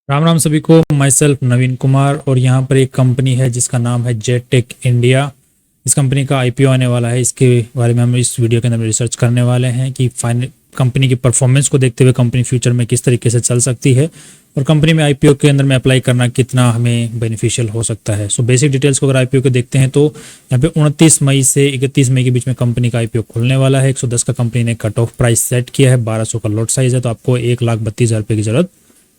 राम राम सभी को। My self नवीन कुमार और यहाँ पर एक कंपनी है जिसका नाम है जेटेक इंडिया। इस कंपनी का आईपीओ आने वाला है। इसके बारे में हम इस वीडियो के अंदर रिसर्च करने वाले हैं कि कंपनी की परफॉर्मेंस को देखते हुए कंपनी फ्यूचर में किस तरीके से चल सकती है और कंपनी में आईपीओ के अंदर में अप्लाई करना कितना हमें बेनिफिशियल हो सकता है। सो बेसिक डिटेल्स को अगर आईपीओ को देखते हैं तो यहाँ पे 29 मई से 31 मई के बीच में कंपनी का आईपीओ खुलने वाला है। 110 का कंपनी ने कट ऑफ प्राइस सेट किया है। 1200 का लॉट साइज है, तो आपको 1,32,000 रुपये की जरूरत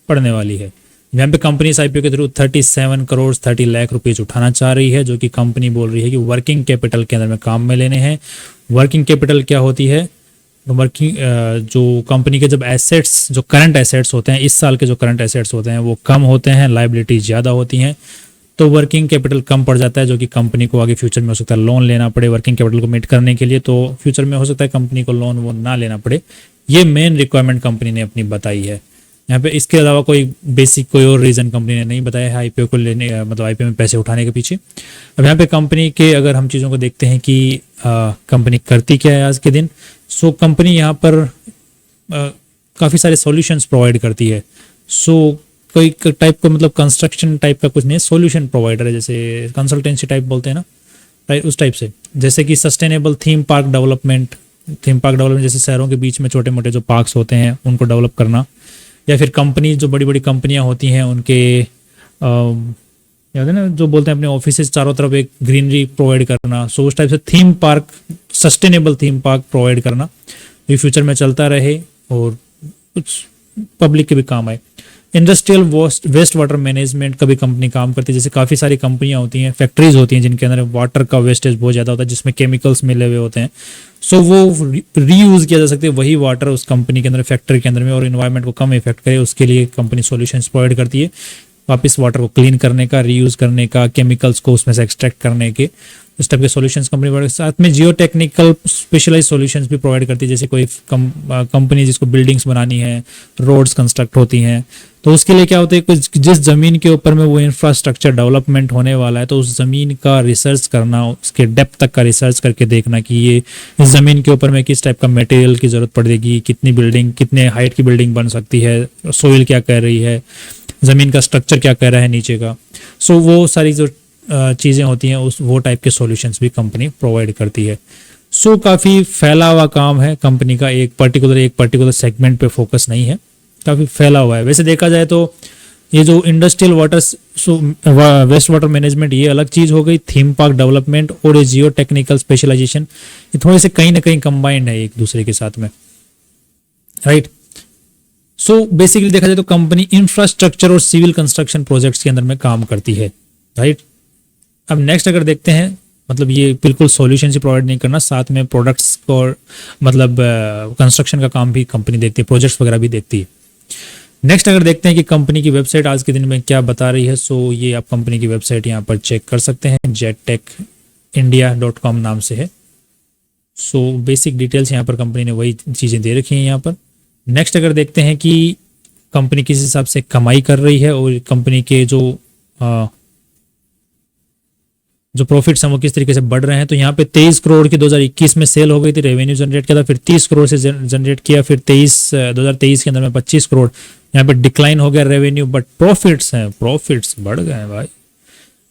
पड़ने वाली है। यहाँ पे कंपनी इस आईपीओ के थ्रू 37 करोड़ 30 लाख रुपीज उठाना चाह रही है, जो कि कंपनी बोल रही है कि वर्किंग कैपिटल के अंदर में काम में लेने हैं। वर्किंग कैपिटल क्या होती है? वर्किंग जो कंपनी के जब एसेट्स, जो करंट एसेट्स होते हैं, इस साल के जो करंट एसेट्स होते हैं वो कम होते हैं, लाइबिलिटीज ज़्यादा होती हैं, तो वर्किंग कैपिटल कम पड़ जाता है, जो कि कंपनी को आगे फ्यूचर में हो सकता है लोन लेना पड़े वर्किंग कैपिटल को मीट करने के लिए। तो फ्यूचर में हो सकता है कंपनी को लोन वो ना लेना पड़े। ये मेन रिक्वायरमेंट कंपनी ने अपनी बताई है। यहाँ पे इसके अलावा कोई बेसिक कोई और रीज़न कंपनी ने नहीं बताया है आईपीओ को लेने, मतलब आईपीओ में पैसे उठाने के पीछे। अब यहाँ पे कंपनी के अगर हम चीज़ों को देखते हैं कि कंपनी करती क्या है आज के दिन। सो कंपनी यहाँ पर काफ़ी सारे सॉल्यूशंस प्रोवाइड करती है। सो कोई टाइप का, मतलब कंस्ट्रक्शन टाइप का कुछ नहीं, सॉल्यूशन प्रोवाइडर है, जैसे कंसल्टेंसी टाइप बोलते हैं ना, राइट, उस टाइप से। जैसे कि सस्टेनेबल थीम पार्क डेवलपमेंट जैसे शहरों के बीच में छोटे मोटे जो पार्क्स होते हैं उनको डेवलप करना, या फिर कंपनी जो बड़ी बड़ी कंपनियां होती हैं उनके याद है ना, जो बोलते हैं अपने ऑफिस चारों तरफ एक ग्रीनरी प्रोवाइड करना। सो उस टाइप से theme park, sustainable theme park provide करना, ये फ्यूचर में चलता रहे और कुछ पब्लिक के भी काम आए। इंडस्ट्रियल वेस्ट वाटर मैनेजमेंट का भी कंपनी काम करती है। जैसे काफ़ी सारी कंपनियां होती हैं, फैक्ट्रीज होती हैं जिनके अंदर वाटर का वेस्टेज बहुत ज़्यादा होता है, जिसमें केमिकल्स मिले हुए होते हैं। सो वो रीयूज़ किया जा सकता है वही वाटर उस कंपनी के अंदर, फैक्ट्री के अंदर में, और इन्वायरमेंट को कम इफेक्ट करे, उसके लिए कंपनी सॉल्यूशंस प्रोवाइड करती है। वापस वाटर को क्लीन करने का, रीयूज़ करने का, केमिकल्स को उसमें से एक्सट्रैक्ट करने के, इस टाइप के सॉल्यूशंस कंपनी प्रोवाइड। साथ में जियो टेक्निकल स्पेशलाइज सॉल्यूशंस भी प्रोवाइड करती है। जैसे कोई कंपनी जिसको बिल्डिंग्स बनानी है, रोड्स कंस्ट्रक्ट होती हैं, तो उसके लिए क्या होता है, कुछ जिस ज़मीन के ऊपर में वो इंफ्रास्ट्रक्चर डेवलपमेंट होने वाला है, तो उस ज़मीन का रिसर्च करना, उसके डेप्थ तक का रिसर्च करके देखना कि ये इस ज़मीन के ऊपर में किस टाइप का मटेरियल की ज़रूरत पड़ेगी, कितनी बिल्डिंग, कितने हाइट की बिल्डिंग बन सकती है, सोइल क्या कह रही है, ज़मीन का स्ट्रक्चर क्या कह रहा है नीचे का। सो वो सारी जो चीज़ें होती हैं वो टाइप के सॉल्यूशंस भी कंपनी प्रोवाइड करती है। सो काफ़ी फैला हुआ काम है कंपनी का, एक पर्टिकुलर सेगमेंट पे फोकस नहीं है, काफ़ी फैला हुआ है। वैसे देखा जाए तो ये जो इंडस्ट्रियल वेस्ट वाटर मैनेजमेंट, ये अलग चीज़ हो गई, थीम पार्क डेवलपमेंट और ये जियो टेक्निकल स्पेशलाइजेशन, ये थोड़े से कहीं ना कहीं कंबाइंड है एक दूसरे के साथ में, राइट। सो बेसिकली देखा जाए तो कंपनी इंफ्रास्ट्रक्चर और सिविल कंस्ट्रक्शन प्रोजेक्ट्स के अंदर में काम करती है, राइट। अब नेक्स्ट अगर देखते हैं, मतलब ये बिल्कुल सॉल्यूशन ही प्रोवाइड नहीं करना, साथ में प्रोडक्ट्स को, मतलब कंस्ट्रक्शन का काम भी कंपनी देखती है, प्रोजेक्ट्स वगैरह भी देखती है। नेक्स्ट अगर देखते हैं कि कंपनी की वेबसाइट आज के दिन में क्या बता रही है, सो ये आप कंपनी की वेबसाइट यहाँ पर चेक कर सकते हैं, jettechindia.com नाम से है। सो बेसिक डिटेल्स यहाँ पर कंपनी ने वही चीज़ें दे रखी हैं यहाँ पर। नेक्स्ट अगर देखते हैं कि कंपनी किस हिसाब से कमाई कर रही है और कंपनी के जो प्रॉफिट्स हैं वो किस तरीके से बढ़ रहे हैं, तो यहाँ पे 23 करोड़ की 2021 में सेल हो गई थी, रेवेन्यू जनरेट किया था, फिर 30 करोड़ से जनरेट किया, फिर 2023 के अंदर में 25 करोड़ यहाँ पे डिक्लाइन हो गया रेवेन्यू, बट प्रॉफिट्स बढ़ गए हैं भाई।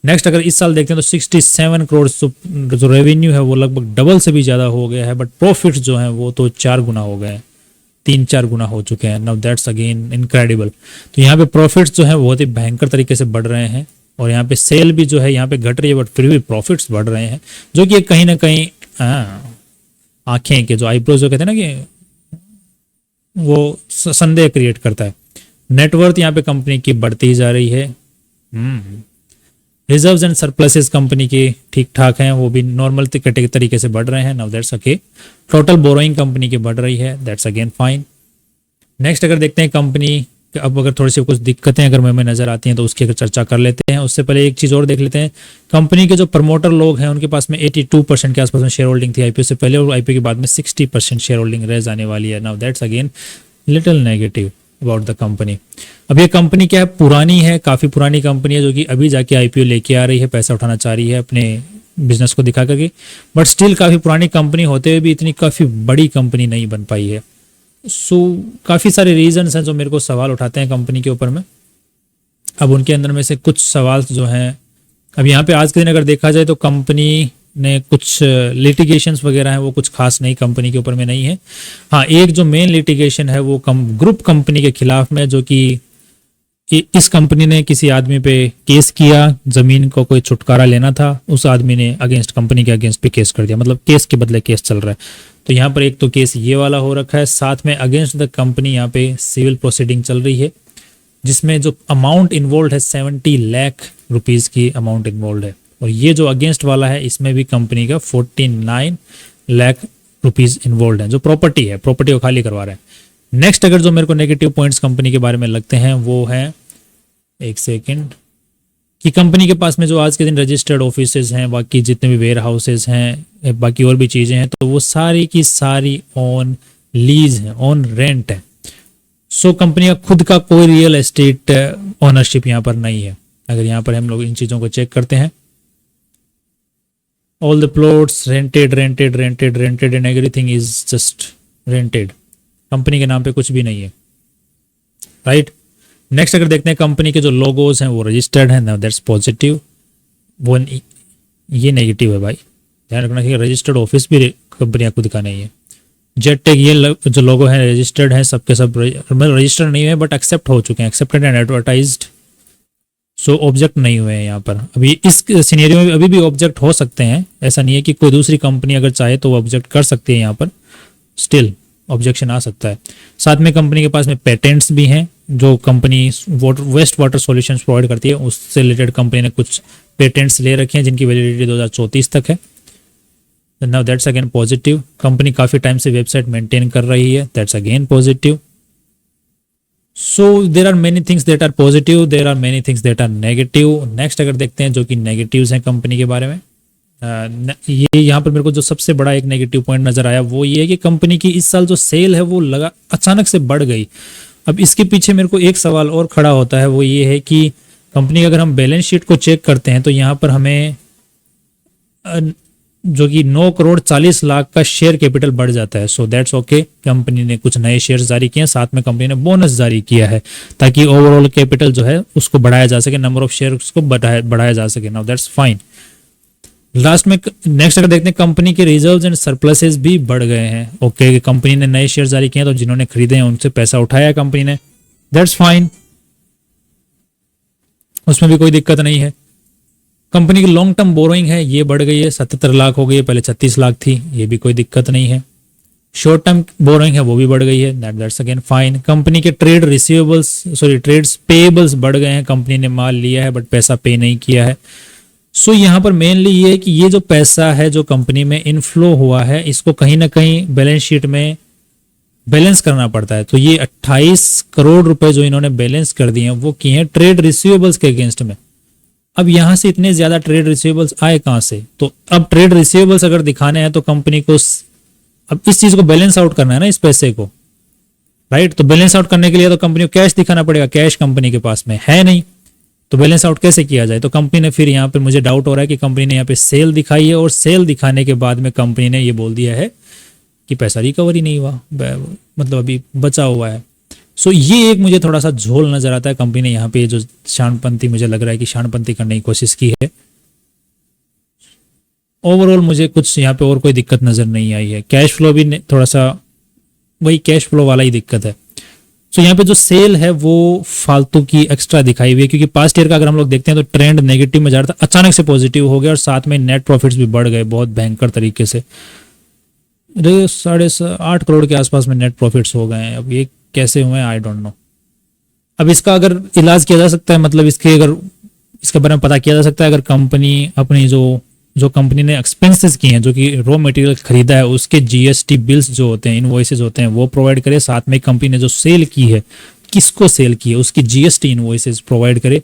नेक्स्ट अगर इस साल देखते हैं तो 67 करोड़ जो रेवेन्यू है वो लगभग डबल से भी ज़्यादा हो गया है, बट प्रॉफिट्स जो हैं वो तो 4 गुना हो गए हैं, 3-4 गुना हो चुके हैं। Now that's again incredible. तो यहाँ पे प्रॉफिट्स जो है बहुत ही भयंकर तरीके से बढ़ रहे हैं, और यहाँ पे सेल भी जो है यहाँ पे घट रही है, बट फिर भी प्रॉफिट्स बढ़ रहे हैं, जो कि कहीं ना कहीं आंखें के जो आईब्रोज जो कहते हैं ना कि वो संदेह क्रिएट करता है। नेटवर्थ यहाँ पे कंपनी की बढ़ती ही जा रही है। रिजर्व्स एंड सरप्लसेस कंपनी के ठीक ठाक हैं, वो भी नॉर्मल तरीके से बढ़ रहे हैं। Now that's okay. Total borrowing company की बढ़ रही है, दैट्स अगेन फाइन। नेक्स्ट अगर देखते हैं कंपनी, अब अगर थोड़ी सी कुछ दिक्कतें अगर हमें नजर आती हैं तो उसकी अगर चर्चा कर लेते हैं। उससे पहले एक चीज़ और देख लेते हैं, कंपनी के जो प्रमोटर लोग हैं उनके पास में 82% के आसपास में शेयर होल्डिंग थी आईपीओ से पहले, और आईपीओ के बाद में 60% शेयर होल्डिंग रह जाने वाली है। Now that's again little negative about the company. अब ये कंपनी क्या है, पुरानी है, काफ़ी पुरानी कंपनी है, जो कि अभी जाके आईपीओ लेके आ रही है, पैसा उठाना चाह रही है अपने बिजनेस को दिखा करके, बट स्टिल काफ़ी पुरानी कंपनी होते हुए भी इतनी काफ़ी बड़ी कंपनी नहीं बन पाई है। सो काफ़ी सारे रीजंस हैं जो मेरे को सवाल उठाते हैं कंपनी के ऊपर में। अब उनके अंदर में से कुछ सवाल जो हैं, अब यहाँ पे आज के दिन अगर देखा जाए तो कंपनी ने कुछ लिटिगेशंस वगैरह हैं वो कुछ खास नहीं कंपनी के ऊपर में नहीं है। हाँ, एक जो मेन लिटिगेशन है वो ग्रुप कंपनी के खिलाफ में, जो कि इस कंपनी ने किसी आदमी पे केस किया, जमीन को कोई छुटकारा लेना था, उस आदमी ने अगेंस्ट कंपनी के अगेंस्ट पे केस कर दिया, मतलब केस के बदले केस चल रहा है। तो यहाँ पर एक तो केस ये वाला हो रखा है, साथ में अगेंस्ट द कंपनी यहाँ पे सिविल प्रोसीडिंग चल रही है, जिसमें जो अमाउंट इन्वॉल्व है 70 लाख रुपीस की अमाउंट इन्वॉल्व है। और ये जो अगेंस्ट वाला है इसमें भी कंपनी का 49 लाख रुपीस इन्वॉल्व है, जो प्रॉपर्टी है, प्रॉपर्टी को खाली करवा रहा है। नेक्स्ट अगर जो मेरे को नेगेटिव पॉइंट्स कंपनी के बारे में लगते हैं वो है, एक सेकंड, कि कंपनी के पास में जो आज के दिन रजिस्टर्ड ऑफिसेज हैं, बाकी जितने भी वेयर हाउसेज हैं, बाकी और भी चीज़ें हैं, तो वो सारी की सारी ऑन लीज है, ऑन रेंट है। सो कंपनी का खुद का कोई रियल एस्टेट ओनरशिप यहाँ पर नहीं है। अगर यहाँ पर हम लोग इन चीज़ों को चेक करते हैं, all the plots rented rented rented rented and everything is just rented, company के नाम पे कुछ भी नहीं है, राइट। नेक्स्ट अगर देखते हैं कंपनी के जो लोगोज हैं वो रजिस्टर्ड हैं, नाउ दैट्स पॉजिटिव। वो ये नेगेटिव है भाई, ध्यान रखना कि रजिस्टर्ड ऑफिस भी कंपनी का खुद का नहीं है। जेटटेक ये जो लोगो हैं रजिस्टर्ड हैं, सबके सब रजिस्टर्ड नहीं है बट एक्सेप्ट हो चुके हैं, accepted and advertised, so object नहीं हुए हैं यहाँ पर। अभी इस सिनेरियो में अभी भी ऑब्जेक्ट हो सकते हैं, ऐसा नहीं है कि कोई दूसरी कंपनी अगर चाहे तो वो ऑब्जेक्ट कर सकती है, यहाँ पर स्टिल ऑब्जेक्शन आ सकता है। साथ में कंपनी के पास में पेटेंट्स भी हैं, जो company waste water solutions provide करती है उससे रिलेटेड कंपनी ने कुछ पेटेंट्स ले रखे हैं जिनकी वैलिडिटी 2034 तक है। Now that's again positive. Company काफ़ी टाइम से वेबसाइट मेंटेन कर रही है, that's again positive. So there are many things that are positive, there are many things that are negative. Next अगर देखते हैं जो कि नेगेटिव्स हैं कंपनी के बारे में, ये यहाँ पर मेरे को जो सबसे बड़ा एक नेगेटिव पॉइंट नजर आया वो ये है कि कंपनी की इस साल जो सेल है वो लगा अचानक से बढ़ गई। अब इसके पीछे मेरे को एक सवाल और खड़ा होता है, वो ये है कि कंपनी अगर हम बैलेंस शीट को चेक करते हैं तो यहाँ पर हमें जो कि 9 करोड़ 40 लाख का शेयर कैपिटल बढ़ जाता है। सो दैट्स ओके, कंपनी ने कुछ नए शेयर जारी किए हैं, साथ में कंपनी ने बोनस जारी किया है ताकि ओवरऑल कैपिटल जो है उसको बढ़ाया जा सके, नंबर ऑफ शेयर को बढ़ाया जा सके। Now that's fine. लास्ट में नेक्स्ट अगर देखते हैं कंपनी के रिजर्व्स एंड सरप्लसेस भी बढ़ गए हैं। ओके, कंपनी ने नए शेयर जारी किए हैं तो जिन्होंने खरीदे हैं उनसे पैसा उठाया कंपनी ने, दैट्स फाइन, उसमें भी कोई दिक्कत नहीं है। कंपनी की लॉन्ग टर्म बोरोइंग है ये बढ़ गई है, 77 लाख हो गई है, पहले 36 लाख थी, ये भी कोई दिक्कत नहीं है। शॉर्ट टर्म बोरोइंग है वो भी बढ़ गई है, दैट्स अगेन फाइन। कंपनी के ट्रेड ट्रेड्स पेएबल्स बढ़ गए हैं, कंपनी ने माल लिया है बट पैसा पे नहीं किया है। सो यहाँ पर मेनली ये है कि ये जो पैसा है जो कंपनी में इनफ्लो हुआ है इसको कहीं ना कहीं बैलेंस शीट में बैलेंस करना पड़ता है। तो ये 28 करोड़ रुपए जो इन्होंने बैलेंस कर दिए हैं वो किए हैं ट्रेड रिसीवेबल्स के अगेंस्ट में। अब यहाँ से इतने ज्यादा ट्रेड रिसीवेबल्स आए कहाँ से? तो अब ट्रेड रिसीवेबल्स अगर दिखाने हैं तो कंपनी को अब इस चीज को बैलेंस आउट करना है ना, इस पैसे को, राइट। तो बैलेंस आउट करने के लिए तो कंपनी को कैश दिखाना पड़ेगा, कैश कंपनी के पास में है नहीं, तो बैलेंस आउट कैसे किया जाए? तो कंपनी ने फिर यहाँ पे मुझे डाउट हो रहा है कि कंपनी ने यहाँ पे सेल दिखाई है और सेल दिखाने के बाद में कंपनी ने ये बोल दिया है कि पैसा रिकवरी नहीं हुआ, मतलब अभी बचा हुआ है। सो ये एक मुझे थोड़ा सा झोल नजर आता है। कंपनी ने यहाँ पे जो शानपंथी, मुझे लग रहा है कि शानपंथी करने की कोशिश की है। ओवरऑल मुझे कुछ यहाँ पे और कोई दिक्कत नजर नहीं आई है। कैश फ्लो भी थोड़ा सा वही कैश फ्लो वाला ही दिक्कत है। सो यहाँ पे जो सेल है वो फालतू की एक्स्ट्रा दिखाई हुई है, क्योंकि पास्ट ईयर का अगर हम लोग देखते हैं तो ट्रेंड नेगेटिव में जा रहा था, अचानक से पॉजिटिव हो गया और साथ में नेट प्रॉफिट्स भी बढ़ गए बहुत भयंकर तरीके से। 8.5 करोड़ के आसपास में नेट प्रॉफिट्स हो गए हैं। अब ये कैसे हुए आई डोंट नो। अब इसका अगर इलाज किया जा सकता है, मतलब इसके बारे में पता किया जा सकता है, अगर कंपनी अपनी जो कंपनी ने एक्सपेंसेस किए हैं, जो कि रॉ मटेरियल खरीदा है, उसके जीएसटी बिल्स जो होते हैं, इनवॉइसेस होते हैं, वो प्रोवाइड करे। साथ में कंपनी ने जो सेल की है, किसको सेल की है, उसकी जीएसटी इनवॉइसेस प्रोवाइड करे,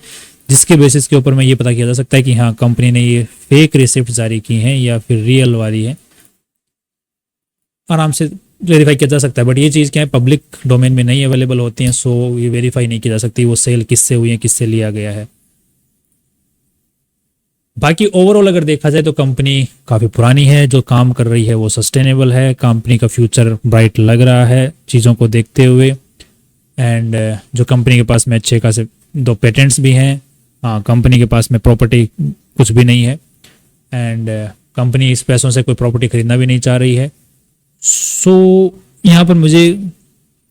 जिसके बेसिस के ऊपर में ये पता किया जा सकता है कि हाँ कंपनी ने ये फेक रिसिप्ट जारी की हैं या फिर रियल वाली है, आराम से वेरीफाई किया जा सकता है। बट ये चीज़ क्या है, पब्लिक डोमेन में नहीं अवेलेबल होती हैं, सो ये वेरीफाई नहीं की जा सकती वो सेल किससे हुई है, किससे लिया गया है। बाकी ओवरऑल अगर देखा जाए तो कंपनी काफ़ी पुरानी है, जो काम कर रही है वो सस्टेनेबल है, कंपनी का फ्यूचर ब्राइट लग रहा है चीज़ों को देखते हुए। एंड जो कंपनी के पास में अच्छे खासे दो पेटेंट्स भी हैं, हाँ कंपनी के पास में प्रॉपर्टी कुछ भी नहीं है, एंड कंपनी इस पैसों से कोई प्रॉपर्टी खरीदना भी नहीं चाह रही है। सो यहाँ पर मुझे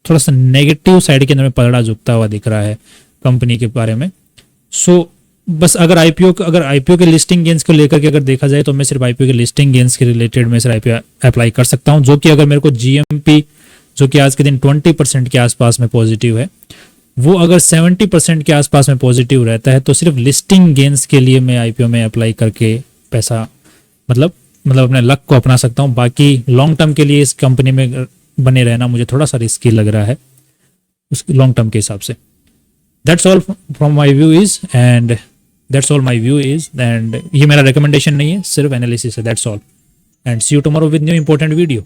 थोड़ा सा नेगेटिव साइड के अंदर में पलड़ा झुकता हुआ दिख रहा है कंपनी के बारे में। सो बस अगर आईपीओ के लिस्टिंग गेन्स को लेकर के अगर देखा जाए तो मैं सिर्फ आईपीओ के लिस्टिंग गेन्स के रिलेटेड में सिर्फ आईपीओ अप्लाई कर सकता हूं, जो कि अगर मेरे को जीएमपी जो कि आज के दिन 20% के आसपास में पॉजिटिव है, वो अगर 70% के आसपास में पॉजिटिव रहता है तो सिर्फ लिस्टिंग गेन्स के लिए मैं आईपीओ में अप्लाई करके पैसा मतलब अपने लक को अपना सकता हूँ। बाकी लॉन्ग टर्म के लिए इस कंपनी में बने रहना मुझे थोड़ा सा रिस्की लग रहा है उस लॉन्ग टर्म के हिसाब से। That's all from my view is and ये मेरा रिकमेंडेशन नहीं है, सिर्फ एनालिसिस है। That's all and see you tomorrow with new important video.